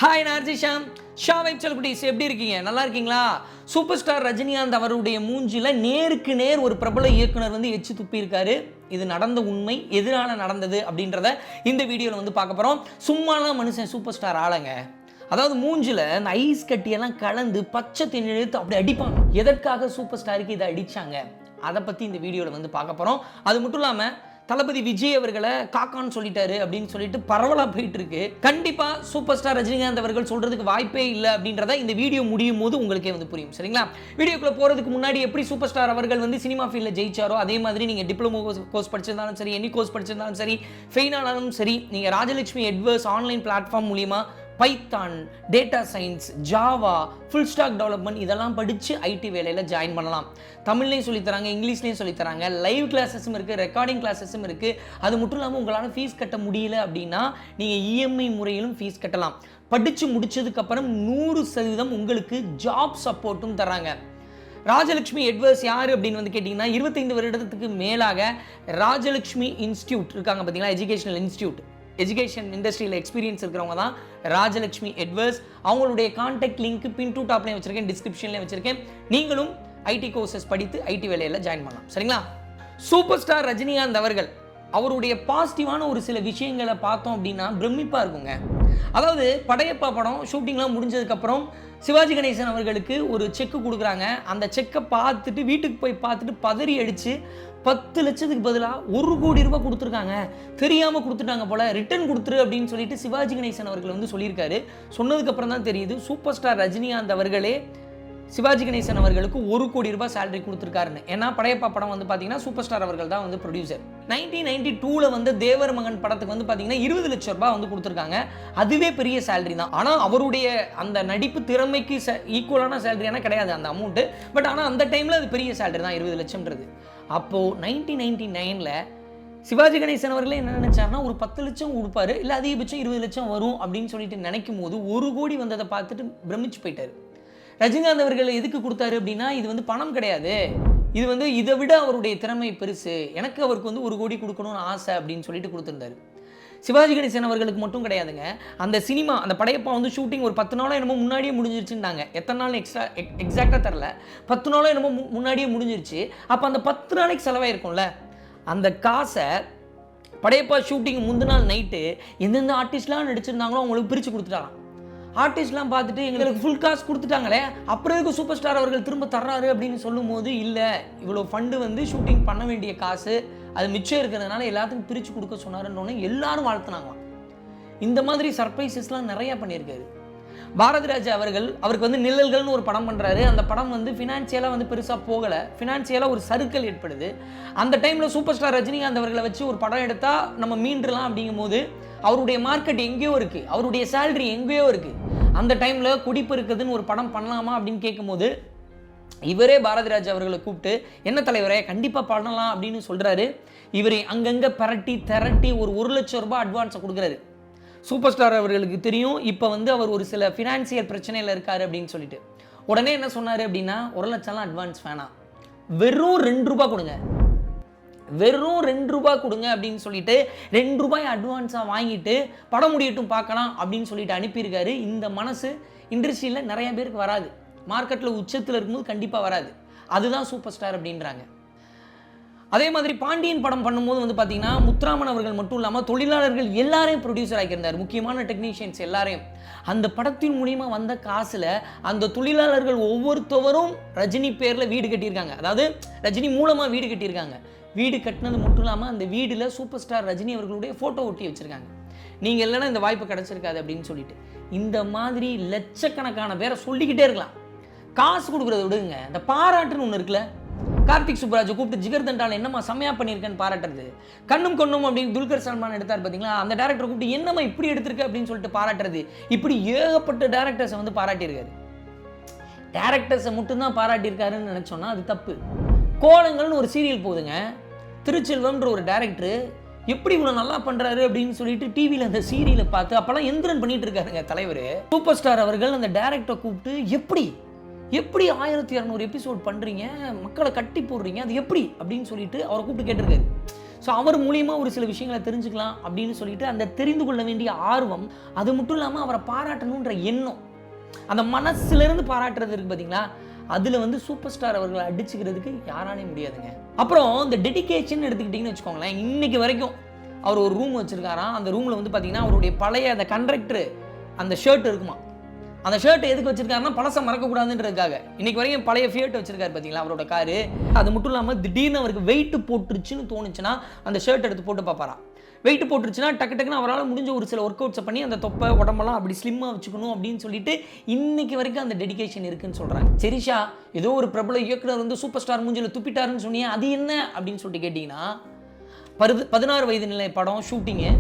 Hi RJ Sha Family எப்படி இருக்கீங்க? நல்லா இருக்கீங்களா? சூப்பர் ஸ்டார் ரஜினிகாந்த் அவருடைய மூஞ்சில நேருக்கு நேர் ஒரு பிரபல இயக்குனர் வந்து எச்சு துப்பி இருக்காரு. இது நடந்த உண்மை, எதிரான நடந்தது அப்படின்றத இந்த வீடியோல வந்து பார்க்க போறோம். சும்மாலாம் மனுஷன் சூப்பர் ஸ்டார் ஆளுங்க. அதாவது மூஞ்சில அந்த ஐஸ் கட்டியெல்லாம் கலந்து பச்சை தண்ணி எடுத்து அப்படி அடிப்பாங்க. எதற்காக சூப்பர் ஸ்டாருக்கு இதை அடிச்சாங்க? அதை பத்தி இந்த வீடியோல வந்து பார்க்க போறோம். அது மட்டும் இல்லாம தளபதி விஜய் அவர்களை காக்கான்னு சொல்லிட்டாரு அப்படின்னு சொல்லிட்டு பரவலா போயிட்டு இருக்கு. கண்டிப்பா சூப்பர் ஸ்டார் ரஜினிகாந்த் அவர்கள் சொல்றதுக்கு வாய்ப்பே இல்லை அப்படின்றத இந்த வீடியோ முடியும் போது உங்களுக்கே வந்து புரியும். சரிங்களா? வீடியோக்குள்ள போறதுக்கு முன்னாடி எப்படி சூப்பர் ஸ்டார் அவர்கள் வந்து சினிமா ஃபீல்ட்ல ஜெயிச்சாரோ அதே மாதிரி நீங்க டிப்ளமோ கோர்ஸ் படிச்சிருந்தாலும் சரி, எனி கோர்ஸ் படிச்சிருந்தாலும் சரி, ஃபெயில் ஆனாலும் சரி, நீங்க ராஜலட்சுமி எட்வர்ஸ் ஆன்லைன் பிளாட்ஃபார்ம் மூலியமா Python, data science, Java, full stock development இதெல்லாம் படித்து ஐடி வேலையில் ஜாயின் பண்ணலாம். தமிழ்லையும் சொல்லித்தராங்க, இங்கிலீஷ்லையும் சொல்லித்தராங்க, லைவ் கிளாஸஸும் இருக்குது, ரெக்கார்டிங் கிளாஸஸும் இருக்குது. அது மட்டும் இல்லாமல் உங்களால் ஃபீஸ் கட்ட முடியல அப்படின்னா நீங்கள் இஎம்ஐ முறையிலும் ஃபீஸ் கட்டலாம். படித்து முடிச்சதுக்கப்புறம் 100% உங்களுக்கு ஜாப் சப்போர்ட்டும் தராங்க. ராஜலட்சுமி எட்வர்ஸ் யார் அப்படின்னு வந்து கேட்டிங்கன்னா 25 வருடத்துக்கு மேலாக ராஜலட்சுமி இன்ஸ்டியூட் இருக்காங்க பார்த்தீங்களா, எஜுகேஷனல் இன்ஸ்டியூட், எஜுகேஷன் இண்டஸ்ட்ரியில் எக்ஸ்பீரியன்ஸ் இருக்கிறவங்க தான் ராஜலட்சுமி எட்வர்ஸ். அவங்களுடைய கான்டாக்ட் லிங்க் பின் டூ டாப்லேயும் வச்சிருக்கேன், டிஸ்கிரிப்ஷன்லேயும் வச்சிருக்கேன். நீங்களும் ஐடி கோர்சஸ் படித்து ஐடி வேலையில் ஜாயின் பண்ணலாம். சரிங்களா? சூப்பர் ஸ்டார் ரஜினிகாந்த் அவர்கள் அவருடைய பாசிட்டிவான ஒரு சில விஷயங்களை பார்த்தோம் அப்படின்னா பிரமிப்பாக இருக்குங்க. அதாவது படையப்பா படம் ஷூட்டிங்லாம் முடிஞ்சதுக்கப்புறம் சிவாஜி கணேசன் அவர்களுக்கு ஒரு செக்கு கொடுக்குறாங்க. அந்த செக்கை பார்த்துட்டு வீட்டுக்கு போய் பார்த்துட்டு பதறி அடித்து 10 லட்சத்துக்கு பதிலாக 1 கோடி ரூபாய் கொடுத்துருக்காங்க. தெரியாமல் கொடுத்துட்டாங்க போல, ரிட்டர்ன் கொடுத்துரு அப்படின்னு சொல்லிட்டு சிவாஜி கணேசன் அவர்கள் வந்து சொல்லியிருக்காரு. சொன்னதுக்கப்புறம் தான் தெரியுது சூப்பர் ஸ்டார் ரஜினிகாந்த் அவர்களே சிவாஜி கணேசன் அவர்களுக்கு 1 கோடி ரூபாய் சேலரி கொடுத்துருக்காருன்னு. ஏன்னா படையப்பா படம் வந்து பார்த்தீங்கன்னா சூப்பர் ஸ்டார் அவர்கள் தான் வந்து ப்ரொடியூசர். 1992 வந்து தேவர் மகன் படத்துக்கு வந்து பார்த்தீங்கன்னா 20 லட்சம் ரூபாய் வந்து கொடுத்துருக்காங்க. அதுவே பெரிய சேலரி தான். ஆனால் அவருடைய அந்த நடிப்பு திறமைக்கு ஈக்குவலான சேலரியான கிடையாது அந்த அமௌண்ட்டு. பட் ஆனால் அந்த டைமில் அது பெரிய சேலரி தான் 20 லட்சம்ன்றது. அப்போது 1999ல் சிவாஜி கணேசன் அவர்களே என்ன நினைச்சாருன்னா ஒரு 10 லட்சம் கொடுப்பாரு, இல்லை அதிகபட்சம் 20 லட்சம் வரும் அப்படின்னு சொல்லிட்டு நினைக்கும் போது 1 கோடி வந்ததை பார்த்துட்டு பிரமிச்சு போயிட்டாரு. ரஜினிகாந்த் அவர்கள் எதுக்கு கொடுத்தாரு அப்படின்னா இது வந்து பணம் கிடையாது, இது வந்து இதை விட அவருடைய திறமை பெருசு, எனக்கு அவருக்கு வந்து 1 கோடி கொடுக்கணும்னு ஆசை அப்படின்னு சொல்லிட்டு கொடுத்துருந்தாரு. சிவாஜி கணேசன் அவர்களுக்கு மட்டும் கிடையாதுங்க. அந்த சினிமா அந்த படையப்பா வந்து ஷூட்டிங் ஒரு 10 நாளோ என்னமோ முன்னாடியே முடிஞ்சிருச்சுன்னாங்க. எத்தனை நாள் எக்ஸாக்டாக தரல, 10 நாளோ என்னமோ முன்னாடியே முடிஞ்சிருச்சு. அப்போ அந்த 10 நாளைக்கு செலவாயிருக்கும்ல, அந்த காசை படையப்பா ஷூட்டிங் முந்தின நாள் நைட்டு எந்தெந்த ஆர்டிஸ்ட்லாம் நடிச்சிருந்தாங்களோ அவங்களுக்கு பிரித்து கொடுத்துட்டாங்க. ஆர்டிஸ்ட்லாம் பார்த்துட்டு எங்களுக்கு ஃபுல் காசு கொடுத்துட்டாங்களே, அப்புறம் எதுக்கு சூப்பர் ஸ்டார் அவர்கள் திரும்ப தர்றாரு அப்படின்னு சொல்லும் போது, இல்லை இவ்வளோ ஃபண்டு வந்து ஷூட்டிங் பண்ண வேண்டிய காசு அது மிச்சம் இருக்கிறதுனால எல்லாத்துக்கும் பிரித்து கொடுக்க சொன்னாருன்னு எல்லாரும் வாழ்த்துனாங்களாம். இந்த மாதிரி சர்ப்ரைசஸ்லாம் நிறையா பண்ணியிருக்காரு. பாரதிராஜா அவருக்கு வந்து நிழல்கள்னு ஒரு படம் பண்ணுறாரு. அந்த படம் வந்து ஃபினான்சியலாக வந்து பெருசாக போகலை, ஃபினான்சியலாக ஒரு சறுக்கல் ஏற்படுது. அந்த டைமில் சூப்பர் ஸ்டார் ரஜினிகாந்த் அவர்களை வச்சு ஒரு படம் எடுத்தால் நம்ம மீண்டுலாம் அப்படிங்கும் போது அவருடைய மார்க்கெட் எங்கேயோ இருக்குது, அவருடைய சேலரி எங்கேயோ இருக்குது. அந்த டைமில் குடிப்பு இருக்குதுன்னு ஒரு படம் பண்ணலாமா அப்படின்னு கேட்கும்போது இவரே பாரதிராஜா அவர்களை கூப்பிட்டு என்ன தலைவரே கண்டிப்பாக பண்ணலாம் அப்படின்னு சொல்கிறாரு. இவரை அங்கங்கே திரட்டி ஒரு 1 லட்சம் ரூபாய் அட்வான்ஸை கொடுக்குறாரு. சூப்பர் ஸ்டார் அவர்களுக்கு தெரியும் இப்போ வந்து அவர் ஒரு சில ஃபினான்சியல் பிரச்சனையில் இருக்காரு அப்படின்னு சொல்லிட்டு உடனே என்ன சொன்னார் அப்படின்னா 1 லட்சம்லாம் அட்வான்ஸ் வேணாம், வெறும் 2 ரூபாய் கொடுங்க, வெறும் 2 ரூபாய் கொடுங்க அப்படின்னு சொல்லிட்டு 2 ரூபாய் அட்வான்ஸாக வாங்கிட்டு படம் முடியட்டும் பார்க்கலாம் அப்படின்னு சொல்லிட்டு அனுப்பியிருக்காரு. இந்த மனசு இண்டஸ்ட்ரியில் நிறைய பேருக்கு வராது, மார்க்கெட்டில் உச்சத்தில் இருக்கும்போது கண்டிப்பாக வராது. அதுதான் சூப்பர் ஸ்டார் அப்படின்றாங்க. அதே மாதிரி பாண்டியன் படம் பண்ணும்போது வந்து பார்த்தீங்கன்னா முத்துராமன் அவர்கள் மட்டும் இல்லாமல் தொழிலாளர்கள் எல்லாரையும் ப்ரொடியூசர் ஆகியிருந்தார், முக்கியமான டெக்னீஷியன்ஸ் எல்லாரையும். அந்த படத்தின் மூலியமாக வந்த காசில் அந்த தொழிலாளர்கள் ஒவ்வொருத்தவரும் ரஜினி பேரில் வீடு கட்டியிருக்காங்க. அதாவது ரஜினி மூலமாக வீடு கட்டியிருக்காங்க. வீடு கட்டினது மட்டும் இல்லாமல் அந்த வீடில் சூப்பர் ஸ்டார் ரஜினி அவர்களுடைய ஃபோட்டோ ஒட்டி வச்சுருக்காங்க. நீங்கள் இல்லைன்னா இந்த வாய்ப்பு கிடச்சிருக்காது அப்படின்னு சொல்லிட்டு இந்த மாதிரி லட்சக்கணக்கான பேரை சொல்லிக்கிட்டே இருக்கலாம். காசு கொடுக்குறத விடுங்க, இந்த பாராட்டுன்னு ஒன்று இருக்குல்ல, கார்த்திக் சுப்ராஜை கூப்பிட்டு ஜிகர் தண்டால் என்னம்மா செம்மையாக பண்ணியிருக்கேன்னு பாராட்டுறது. கண்ணும் கொண்ணும் அப்படின்னு துல்கர் சல்மான் எடுத்தார் பார்த்தீங்களா, அந்த டேரக்டரை கூப்பிட்டு என்னம்மா இப்படி எடுத்திருக்க அப்படின்னு சொல்லிட்டு பாராட்டுறது. இப்படி ஏகப்பட்ட டேரக்டர்ஸை வந்து பாராட்டியிருக்காரு. டேரக்டர்ஸை மட்டும்தான் பாராட்டியிருக்காருன்னு நினச்சோன்னா அது தப்பு. கோலங்கள்னு ஒரு சீரியல் போகுதுங்க, திருச்செல்வம்ன்ற ஒரு டேரக்டர் எப்படி இவ்வளோ நல்லா பண்ணுறாரு அப்படின்னு சொல்லிட்டு டிவியில் அந்த சீரியலை பார்த்து அப்போல்லாம் எந்திரன் பண்ணிட்டு இருக்காருங்க தலைவர். சூப்பர் ஸ்டார் அவர்கள் அந்த டேரக்டரை கூப்பிட்டு எப்படி 1200 எபிசோட் பண்ணுறீங்க, மக்களை கட்டி போடுறீங்க, அது எப்படி அப்படின்னு சொல்லிட்டு அவரை கூப்பிட்டு கேட்டிருக்காரு. ஸோ அவர் மூலியமாக ஒரு சில விஷயங்களை தெரிஞ்சுக்கலாம் அப்படின்னு சொல்லிட்டு அந்த தெரிந்து கொள்ள வேண்டிய ஆர்வம், அது மட்டும் இல்லாமல் அவரை பாராட்டணுன்ற எண்ணம், அந்த மனசுலேருந்து பாராட்டுறது இருக்குது பார்த்தீங்களா, அதில் வந்து சூப்பர் ஸ்டார் அவர்களை அடிச்சுக்கிறதுக்கு யாராலையும் முடியாதுங்க. அப்புறம் இந்த டெடிகேஷன் எடுத்துக்கிட்டிங்கன்னு வச்சுக்கோங்களேன், இன்னைக்கு வரைக்கும் அவர் ஒரு ரூம் வச்சுருக்காராம். அந்த ரூமில் வந்து பார்த்தீங்கன்னா அவருடைய பழைய அந்த கண்டக்டரு அந்த ஷர்ட் இருக்குமா, அந்த ஷர்ட் எதுக்கு வச்சிருக்காருன்னா பழசை மறக்கக்கூடாதுன்றதுக்காக. இன்னைக்கு வரைக்கும் பழைய ஃபியட் வச்சிருக்காரு பார்த்தீங்களா அவரோட காரு. அது மட்டும் இல்லாமல் திடீர்னு அவருக்கு வெயிட் போட்டுருச்சுன்னு தோணுச்சுன்னா அந்த ஷர்ட் எடுத்து போட்டு பார்ப்பாராம். வெயிட் போட்டுருச்சுன்னா டக்குன்னு அவரால் முடிஞ்ச ஒரு சில ஒர்க் அவுட்ஸை பண்ணி அந்த தொப்பை உடம்பெல்லாம் அப்படி ஸ்லிம்மாக வச்சுக்கணும் அப்படின்னு சொல்லிட்டு இன்னைக்கு வரைக்கும் அந்த டெடிகேஷன் இருக்குன்னு சொல்கிறாங்க. சரிஷா, ஏதோ ஒரு பிரபல இயக்குனர் வந்து சூப்பர் ஸ்டார் மூஞ்சில துப்பிட்டாருன்னு சொன்னீங்க, அது என்ன அப்படின்னு சொல்லிட்டு கேட்டிங்கன்னா, 16 வயது நிலை படம் ஷூட்டிங்கு.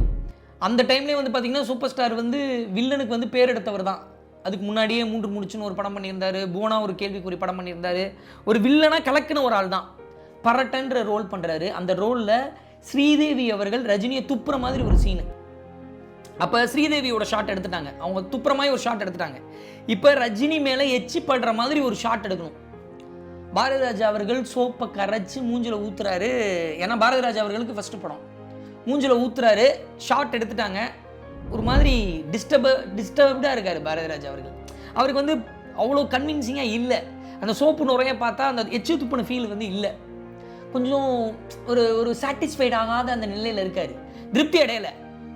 அந்த டைம்லேயே வந்து பார்த்தீங்கன்னா சூப்பர் ஸ்டார் வந்து வில்லனுக்கு வந்து பேர் எடுத்தவர் தான். அதுக்கு முன்னாடியே 3 முடிச்சுன்னு ஒரு படம் பண்ணியிருந்தாரு, புவனா ஒரு கேள்விக்குறி படம் பண்ணியிருந்தாரு. ஒரு வில்லனாக கலக்கின ஒரு ஆள் தான். பரட்டன்ற ரோல் பண்ணுறாரு. அந்த ரோலில் ஸ்ரீதேவி அவர்கள் ரஜினியை துப்புற மாதிரி ஒரு சீனு. அப்போ ஸ்ரீதேவியோட ஷாட் எடுத்துட்டாங்க, அவங்க துப்புற மாதிரி ஒரு ஷாட் எடுத்துட்டாங்க. இப்போ ரஜினி மேலே எச்சி படுற மாதிரி ஒரு ஷாட் எடுக்கணும். பாரதி ராஜா அவர்கள் சோப்பை கரைச்சி மூஞ்சில் ஊத்துறாரு. ஏன்னா பாரதி ராஜா அவர்களுக்கு ஃபஸ்ட்டு படம், மூஞ்சில் ஊத்துறாரு, ஷாட் எடுத்துட்டாங்க. ஒரு மாதிரி டிஸ்டர்ப்டாக இருக்கார் பாரதி ராஜா அவர்கள். அவருக்கு வந்து அவ்வளோ கன்வின்சிங்காக இல்லை. அந்த சோப்பு நுறைய பார்த்தா அந்த எச்சு துப்புன ஃபீல் வந்து இல்லை. கொஞ்சம் ஒரு சாட்டிஸ்ஃபைட் ஆகாத அந்த நிலையில் இருக்கார், திருப்தி அடையலை.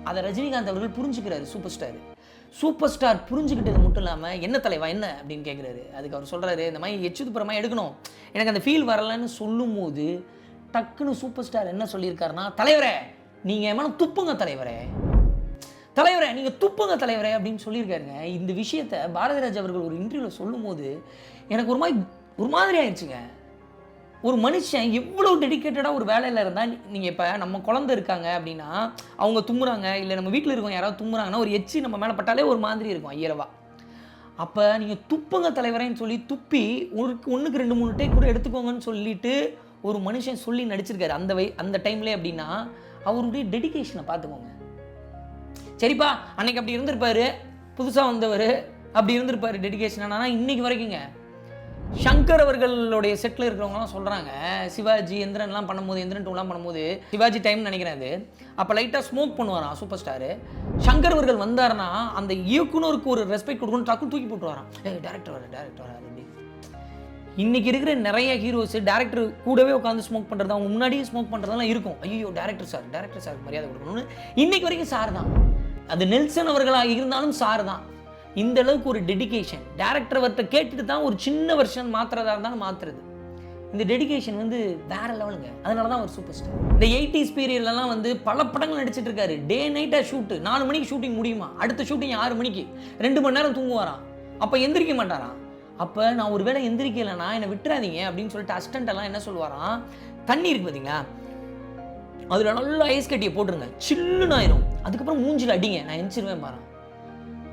அதை ரஜினிகாந்த் அவர்கள் புரிஞ்சுக்கிறாரு. சூப்பர் ஸ்டார் புரிஞ்சுக்கிட்டது மட்டும் இல்லாமல், என்ன தலைவா என்ன அப்படின்னு கேட்குறாரு. அதுக்கு அவர் சொல்கிறாரு, இந்த மாதிரி எச்சு துப்புறமாக எடுக்கணும், எனக்கு அந்த ஃபீல் வரலன்னு சொல்லும் போது டக்குன்னு சூப்பர் ஸ்டார் என்ன சொல்லியிருக்காருன்னா, தலைவரே நீங்கள் என் மேலே துப்புங்க தலைவரே, நீங்கள் துப்புங்க தலைவரே அப்படின்னு சொல்லியிருக்காருங்க. இந்த விஷயத்தை பாரதிராஜ் அவர்கள் ஒரு இன்டர்வியூவில் சொல்லும் போது எனக்கு ஒரு மாதிரி ஆயிடுச்சுங்க. ஒரு மனுஷன் எவ்வளோ டெடிக்கேட்டடாக ஒரு வேலையில் இருந்தால், நீங்கள் இப்போ நம்ம குழந்தை இருக்காங்க அப்படின்னா அவங்க தும்முறாங்க, இல்லை நம்ம வீட்டில் இருக்கவங்க யாராவது தும்முறாங்கன்னா ஒரு எச்சி நம்ம மேலே பட்டாலே ஒரு மாதிரி இருக்கும் ஐயரவா. அப்போ நீங்கள் துப்புங்க தலைவரேன்னு சொல்லி துப்பி ஒன்றுக்கு 2-3 டேக் கூட எடுத்துக்கோங்கன்னு சொல்லிட்டு ஒரு மனுஷன் சொல்லி நடிச்சிருக்காரு அந்த டைம்லேயே. அப்படின்னா அவருடைய டெடிகேஷனை பார்த்துக்கோங்க. சரிப்பா, அன்னைக்கு அப்படி இருந்திருப்பாரு, புதுசாக வந்தவர் அப்படி இருந்திருப்பாரு டெடிகேஷன். ஆனால் இன்னைக்கு வரைக்குங்க சங்கர் அவர்களுடைய செட்டில் இருக்கிறவங்கலாம் சொல்கிறாங்க, சிவாஜி எந்திரன்லாம் பண்ணும்போது, எந்திரன் 2லாம் பண்ணும்போது, சிவாஜி டைம்னு நினைக்கிறேன் அது, அப்போ லைட்டாக ஸ்மோக் பண்ணுவாராம் சூப்பர் ஸ்டாரு. சங்கர் அவர்கள் வந்தாருன்னா அந்த இயக்குனருக்கு ஒரு ரெஸ்பெக்ட் கொடுக்கணும், டக்குன்னு தூக்கி போட்டு வரான், டேரக்டர் வர அப்படி. இன்னைக்கு இருக்கிற நிறைய ஹீரோஸ் டேரக்டர் கூடவே உட்காந்து ஸ்மோக் பண்ணுறது, அவங்க முன்னாடியே ஸ்மோக் பண்ணுறதெல்லாம் இருக்கும். ஐயோ டேரக்டர் சார் மரியாதை கொடுக்கணும்னு இன்னைக்கு வரைக்கும் சார் தான். அது நெல்சன் அவர்களாக இருந்தாலும் சார் தான். இந்த அளவுக்கு ஒரு டெடிகேஷன். டேரக்டர் அவர்கிட்ட கேட்டுட்டு தான் ஒரு சின்ன வெர்ஷன் மாற்றுறதா இருந்தாலும் மாற்றுறது. இந்த டெடிகேஷன் வந்து வேற லெவலுங்க. அதனால தான் ஒரு சூப்பர் ஸ்டார். இந்த 80s பீரியட்லலாம் வந்து பல படங்கள் நடிச்சிட்டு இருக்காரு. டே நைட்டாக ஷூட்டு, 4 மணிக்கு ஷூட்டிங் முடியுமா, அடுத்த ஷூட்டிங் 6 மணிக்கு, 2 மணி நேரம் தூங்குவாராம். அப்போ எந்திரிக்க மாட்டாராம். அப்போ நான் ஒரு வேளை எந்திரிக்கலைன்னா என்னை விட்டுறாதீங்க அப்படின்னு சொல்லிட்டு அசிஸ்டன்ட் எல்லாம் என்ன சொல்லுவாராம், தண்ணி இருக்கு பார்த்தீங்களா, அதில் நல்லா ஐஸ் கட்டியை போட்டுருங்க, சில்லுன்னு ஆயிரும், அதுக்கப்புறம் மூஞ்சில் அடிங்க, நான் எந்திரிச்சிருவேன் பாரு.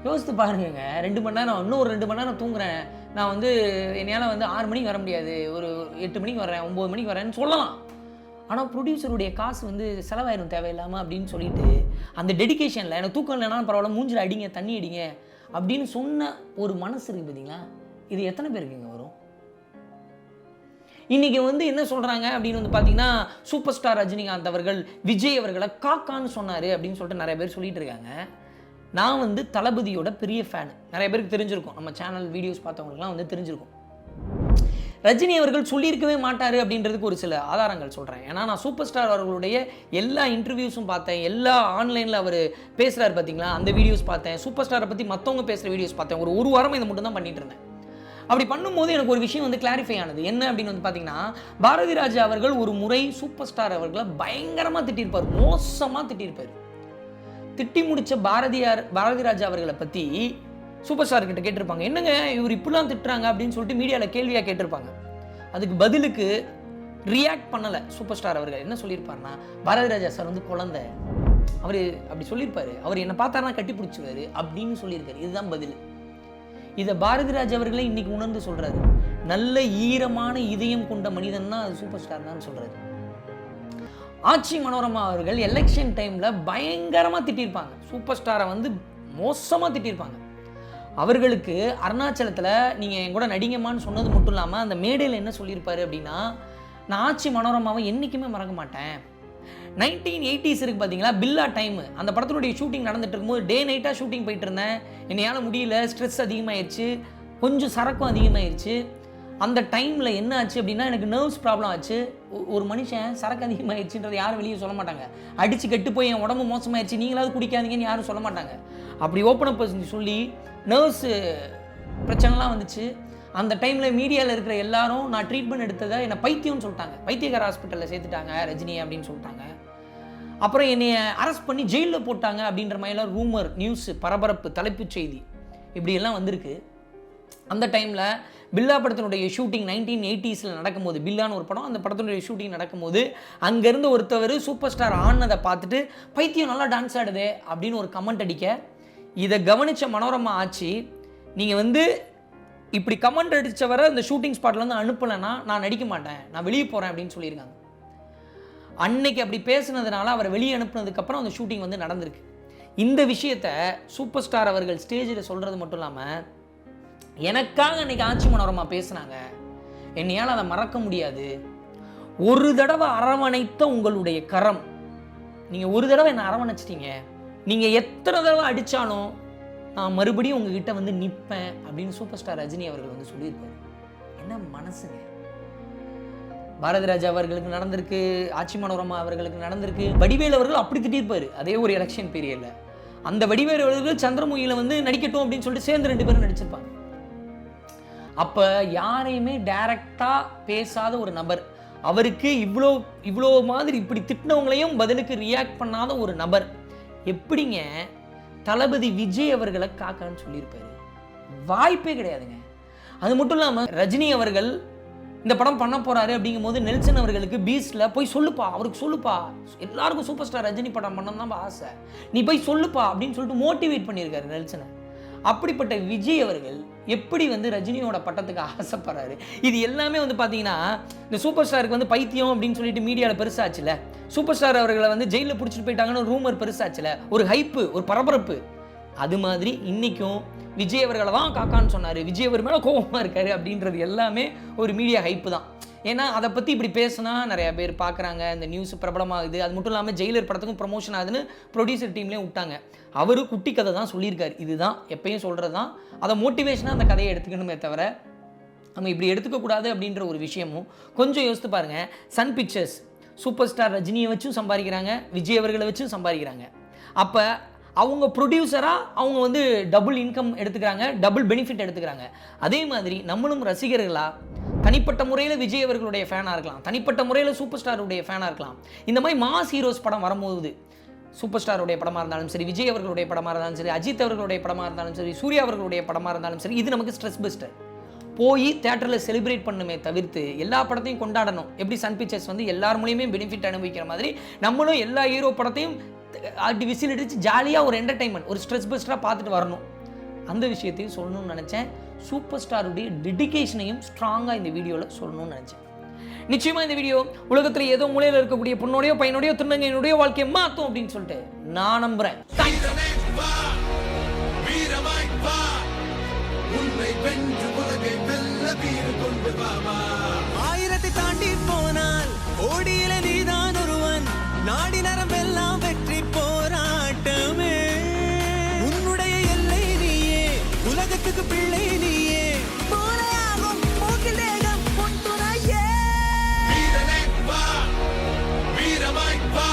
யோசித்து பாருங்க, 2 மணி நேரம், இன்னும் ஒரு 2 மணி நேரம் தூங்குறேன், நான் வந்து என்னால் வந்து 6 மணிக்கு வர முடியாது, ஒரு 8 மணிக்கு வரேன், 9 மணிக்கு வரேன்னு சொல்லலாம். ஆனால் ப்ரொடியூசருடைய காசு வந்து செலவாயிரும் தேவையில்லாமல் அப்படின்னு சொல்லிட்டு அந்த டெடிகேஷனில் எனக்கு தூக்கம் இல்லைனாலும் பரவாயில்ல, மூஞ்சில் அடிங்க, தண்ணி அடிங்க அப்படின்னு சொன்ன ஒரு மனசு இருக்குது பார்த்தீங்களா, இது எத்தனை பேருக்கு இங்கே வரும்? இன்றைக்கி வந்து என்ன சொல்கிறாங்க அப்படின்னு வந்து பார்த்தீங்கன்னா, சூப்பர் ஸ்டார் ரஜினிகாந்த் அவர்கள் விஜய் அவர்களை காக்கான்னு சொன்னார் அப்படின்னு சொல்லிட்டு நிறைய பேர் சொல்லிட்டு இருக்காங்க. நான் வந்து தளபதியோட பெரிய ஃபேனு, நிறைய பேருக்கு தெரிஞ்சிருக்கும், நம்ம சேனல் வீடியோஸ் பார்த்தவங்களுக்குலாம் வந்து தெரிஞ்சிருக்கும். ரஜினி அவர்கள் சொல்லியிருக்கவே மாட்டார் அப்படின்றதுக்கு ஒரு சில ஆதாரங்கள் சொல்கிறேன். ஏன்னா நான் சூப்பர் ஸ்டார் அவர்களுடைய எல்லா இன்டர்வியூஸும் பார்த்தேன், எல்லா ஆன்லைனில் அவர் பேசுகிறார் பார்த்தீங்களா அந்த வீடியோஸ் பார்த்தேன், சூப்பர் ஸ்டாரை பற்றி மற்றவங்க பேசுகிற வீடியோஸ் பார்த்தேன். ஒரு வாரம் இதை மட்டும் தான் பண்ணிட்டு இருந்தேன். அப்படி பண்ணும்போது எனக்கு ஒரு விஷயம் வந்து கிளாரிஃபை ஆனது. என்ன அப்படின்னு வந்து பார்த்தீங்கன்னா, பாரதி ராஜா அவர்கள் ஒரு முறை சூப்பர் ஸ்டார் அவர்களை பயங்கரமாக திட்டியிருப்பார், மோசமாக திட்டியிருப்பார். திட்டி முடித்த பாரதி ராஜா அவர்களை பற்றி சூப்பர் ஸ்டார் கிட்ட கேட்டிருப்பாங்க, என்னங்க இவர் இப்படிலாம் திட்டுறாங்க அப்படின்னு சொல்லிட்டு மீடியாவில் கேள்வியாக கேட்டிருப்பாங்க. அதுக்கு பதிலுக்கு ரியாக்ட் பண்ணலை சூப்பர் ஸ்டார் அவர்கள். என்ன சொல்லியிருப்பாருன்னா, பாரதி ராஜா சார் வந்து குழந்தை, அவர் அப்படி சொல்லியிருப்பாரு, அவர் என்னை பார்த்தாருன்னா கட்டி பிடிச்சுவாரு அப்படின்னு சொல்லியிருக்காரு. இதுதான் பதில். இதை பாரதி ராஜா அவர்களே இன்னைக்கு உணர்ந்து சொல்றாரு. நல்ல ஈரமான இதயம் கொண்ட மனிதன் தான் அது சூப்பர் ஸ்டார் தான் சொல்றாரு. ஆட்சி மனோரமா அவர்கள் எலெக்ஷன் டைம்ல பயங்கரமா திட்டிருப்பாங்க, சூப்பர் ஸ்டாரை வந்து மோசமா திட்டிருப்பாங்க. அவர்களுக்கு அருணாச்சலத்தில் நீங்கள் என் கூட நடிங்கம்மான்னு சொன்னது மட்டும் இல்லாமல் அந்த மேடையில் என்ன சொல்லியிருப்பாரு அப்படின்னா, நான் ஆட்சி மனோரமாவை என்றைக்குமே மறக்க மாட்டேன், 1980s இருக்கு பார்த்தீங்களா, பில்லா டைமு. அந்த படத்தினுடைய ஷூட்டிங் நடந்துட்டு இருக்கும்போது டே நைட்டாக ஷூட்டிங் போயிட்டு இருந்தேன். என்னையால் முடியல, ஸ்ட்ரெஸ் அதிகமாகிடுச்சு, கொஞ்சம் சரக்கும் அதிகமாகிடுச்சு. அந்த டைமில் என்ன ஆச்சு அப்படின்னா, எனக்கு நர்வ்ஸ் ப்ராப்ளம் ஆச்சு. ஒரு மனுஷன் சரக்கு அதிகமாகிடுச்சுன்றது யாரும் வெளியே சொல்ல மாட்டாங்க. அடித்து கெட்டு போய் என் உடம்பு மோசமாகிடுச்சு, நீங்களாவது குடிக்காதீங்கன்னு யாரும் சொல்ல மாட்டாங்க. அப்படி ஓப்பன் அப் சொல்லி நர்வ்ஸு பிரச்சனைலாம் வந்துச்சு. அந்த டைமில் மீடியாவில் இருக்கிற எல்லாரும் நான் ட்ரீட்மெண்ட் எடுத்ததை என்னை பைத்தியம்னு சொல்லிட்டாங்க. பைத்தியக்கார ஹாஸ்பிட்டலில் சேர்த்துட்டாங்க ரஜினி அப்படின்னு சொல்லிட்டாங்க. அப்புறம் என்னைய அரெஸ்ட் பண்ணி ஜெயிலில் போட்டாங்க அப்படின்ற மாதிரிலாம் ரூமர், நியூஸ், பரபரப்பு, தலைப்புச் செய்தி இப்படியெல்லாம் வந்திருக்கு. அந்த டைமில் பில்லா படத்தினுடைய ஷூட்டிங் 1980s நடக்கும்போது, பில்லான்னு ஒரு படம், அந்த படத்தினுடைய ஷூட்டிங் நடக்கும்போது அங்கேருந்து ஒருத்தவர் சூப்பர் ஸ்டார் ஆனதை பார்த்துட்டு பைத்தியம் நல்லா டான்ஸ் ஆடுதே அப்படின்னு ஒரு கமெண்ட் அடிக்க, இதை கவனித்த மனோரமா ஆச்சு, நீங்கள் இப்படி கமெண்ட் அடித்தவரை இந்த ஷூட்டிங் ஸ்பாட்லேருந்து அனுப்பலைன்னா நான் நடிக்க மாட்டேன், நான் வெளியே போகிறேன் அப்படின்னு சொல்லியிருக்காங்க. அன்னைக்கு அப்படி பேசுனதுனால அவரை வெளியே அனுப்புனதுக்கப்புறம் அந்த ஷூட்டிங் நடந்திருக்கு. இந்த விஷயத்தை சூப்பர் ஸ்டார் அவர்கள் ஸ்டேஜில் சொல்கிறது மட்டும் இல்லாமல், எனக்காக அன்னைக்கு ஆட்சி மனோரமா பேசுனாங்க, என்னையால் அதை மறக்க முடியாது. ஒரு தடவை அரவணைத்த உங்களுடைய கரம், நீங்கள் ஒரு தடவை என்னை அரவணைச்சிட்டீங்க, நீங்கள் எத்தனை தடவை அடித்தாலும் நான் மறுபடியும் உங்ககிட்ட நிற்பேன் அப்படின்னு சூப்பர் ஸ்டார் ரஜினி அவர்கள் சொல்லியிருப்பார். என்ன மனசுங்க. பாரதி ராஜா அவர்களுக்கு நடந்திருக்கு, ஆட்சி மனோரமா அவர்களுக்கு நடந்திருக்கு. வடிவேல் அவர்கள் அப்படி திட்டிருப்பாரு அதே ஒரு எலெக்ஷன் பீரியடில். அந்த வடிவேல் அவர்கள் சந்திரமுகியில் நடிக்கட்டும் அப்படின்னு சொல்லிட்டு சேர்ந்து 2 பேரும் நடிச்சிருப்பாங்க. அப்போ யாரையுமே டைரக்டாக பேசாத ஒரு நபர், அவருக்கு இவ்வளோ மாதிரி இப்படி திட்டினவங்களையும் பதிலுக்கு ரியாக்ட் பண்ணாத ஒரு நபர் எப்படிங்க தளபதி விஜய் அவர்களை காக்கன்னு சொல்லியிருப்பாரு? வாய்ப்பே கிடையாதுங்க. அது மட்டும் இல்லாமல் ரஜினி அவர்கள் இந்த படம் பண்ண போறாரு அப்படிங்கும் போது நெல்சன் அவர்களுக்கு பீஸ்ட்ல போய் சொல்லுப்பா, அவருக்கு சொல்லுப்பா, எல்லாருக்கும் சூப்பர் ஸ்டார் ரஜினி படம் பண்ணணும் தான் ஆசை, நீ போய் சொல்லுப்பா அப்படின்னு சொல்லிட்டு மோட்டிவேட் பண்ணியிருக்காரு நெல்சனை. அப்படிப்பட்ட விஜய் அவர்கள் எப்படி ரஜினியோட பட்டத்துக்கு ஆசைப்படுறாரு? இது எல்லாமே பார்த்தீங்கன்னா இந்த சூப்பர் ஸ்டாருக்கு பைத்தியம் அப்படின்னு சொல்லிட்டு மீடியாவில் பெருசாச்சுல, சூப்பர் ஸ்டார் அவர்களை ஜெயிலில் பிடிச்சிட்டு போயிட்டாங்கன்னு ரூமர் பெருசாச்சுல, ஒரு ஹைப்பு, ஒரு பரபரப்பு. அது மாதிரி இன்னைக்கும் விஜய் அவர்களை தான் காக்கான்னு சொன்னார், விஜய் அவர் மேலே கோபமாக இருக்காரு அப்படின்றது எல்லாமே ஒரு மீடியா ஹைப்பு தான். ஏன்னா அதை பற்றி இப்படி பேசினா நிறையா பேர் பார்க்குறாங்க, இந்த நியூஸ் பிரபலமாகுது. அது மட்டும் இல்லாமல் ஜெயிலர் படத்துக்கும் ப்ரொமோஷன் ஆகுதுன்னு ப்ரொடியூசர் டீம்லேயும் விட்டாங்க. அவரு குட்டி கதை தான் சொல்லியிருக்காரு, இதுதான் எப்பயும் சொல்கிறது தான், அதை மோட்டிவேஷனாக அந்த கதையை எடுத்துக்கணுமே தவிர நம்ம இப்படி எடுத்துக்கக்கூடாது அப்படின்ற ஒரு விஷயமும் கொஞ்சம் யோசித்து பாருங்கள். சன் பிக்சர்ஸ் சூப்பர் ஸ்டார் ரஜினியை வச்சும் சம்பாதிக்கிறாங்க, விஜய் அவர்களை வச்சும் சம்பாதிக்கிறாங்க. அப்போ அவங்க ப்ரொடியூசராக அவங்க டபுள் இன்கம் எடுத்துக்கிறாங்க, டபுள் பெனிஃபிட் எடுத்துக்கிறாங்க. அதே மாதிரி நம்மளும் ரசிகர்களாக தனிப்பட்ட முறையில் விஜய் அவர்களுடைய ஃபேனாக இருக்கலாம், தனிப்பட்ட முறையில் சூப்பர் ஸ்டாருடைய ஃபேனாக இருக்கலாம். இந்த மாதிரி மாஸ் ஹீரோஸ் படம் வரும்போது, சூப்பர் ஸ்டாருடைய படமாக இருந்தாலும் சரி, விஜய் அவர்களுடைய படமாக இருந்தாலும் சரி, அஜித் அவர்களுடைய படமாக இருந்தாலும் சரி, சூர்யா அவர்களுடைய படமாக இருந்தாலும் சரி, இது நமக்கு ஸ்ட்ரெஸ் பஸ்டர். போய் தேட்டரில் செலிப்ரேட் பண்ணுமே தவிர்த்து எல்லா படத்தையும் கொண்டாடணும். எப்படி சன் பிக்சர்ஸ் எல்லார் மூலியமே பெனிஃபிட் அனுபவிக்கிற மாதிரி நம்மளும் எல்லா ஹீரோ படத்தையும் விசில் அடிச்சு ஜாலியாக ஒரு என்டர்டைன்மெண்ட், ஒரு ஸ்ட்ரெஸ் பஸ்டராக பார்த்துட்டு வரணும். அந்த விஷயத்தையும் சொல்லணும்னு நினச்சேன். சூப்பர் ஸ்டாருடைய டெடிகேஷனையும் ஸ்ட்ராங்காக இந்த வீடியோவில் சொல்லணும்னு நினச்சேன். நிச்சயமாக இந்த வீடியோ உலகத்தில் ஏதோ மூலையில் இருக்கக்கூடிய பொண்ணோடையோ பையனோடையோ திருநங்கையினுடைய வாழ்க்கையை மாற்றும் அப்படின்னு சொல்லிட்டு நான் நம்புகிறேன். ஆயிரத்தை தாண்டி போனால் ஓடியில நீதான் ஒருவன், நாடி நரம்பெல்லாம் வெற்றி போராட்டமே, உன்னுடைய எல்லை நீயே, உலகத்துக்கு பிள்ளை நீயே, போலையாகும் போக்கில் தேகம் உன் துணையே. வீரனை வா, வீரமாய் வா,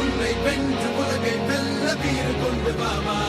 உன்னை வென்று உலகை வெல்ல வீறு கொண்டு வாமா.